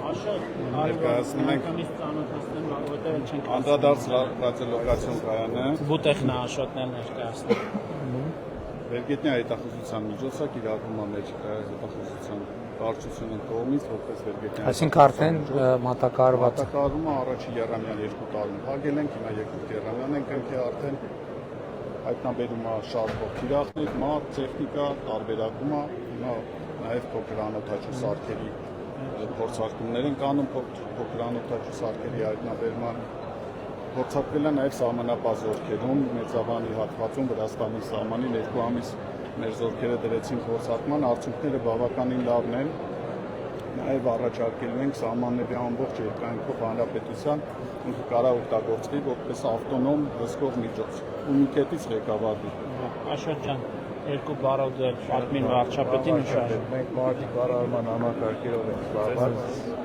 ներկայացնում ենք անդրադարձ ռադիոլոկացիոն կայանը Բուտեխնա Աշոտն էլ ներկայացնում։ Վերգետնյա հետախուզության միջոցը կիրառվում է մեր հետախուզության վարչության կողմից, որպես Վերգետնյա։ Այսինքն արդեն մատակարարված է։ Մատակարարումը առաջին եռամյան 2 տարում փակել ենք, հիմա երկրորդ եռամյան ենք ընկել արդեն հայտնաբերում է շարժվող թիրախներ, մատ, տեխնիկա, տարբերակում է, հիմա նաև փոքր անօթաչու սարքերի փորձարկումներ են կանում, փոքր անօթաչու սարքերի հայտնաբերման փորձարկվել է նաև սահմանապահ զորքերում, Մեծավանի հատվածում, Վրաստանի սահմանին 2 ամիս մեր զորքերը դրեցին փորձարկման, արդյունքները բավականին լավն են, նաև առաջարկելու ենք սահմանների ամբողջ երկայնքով հանրապետության ինքը կարող օգտագործվի որպես ավտոնոմ հսկող միջոց ու մի կետից ղեկավարվի։ Աշոտ ջան, 2 բառով դեր պատմին վարչապետին ու շարժ։ Մենք մարդիկ կառավարման համակարգերով ենք զբաղված,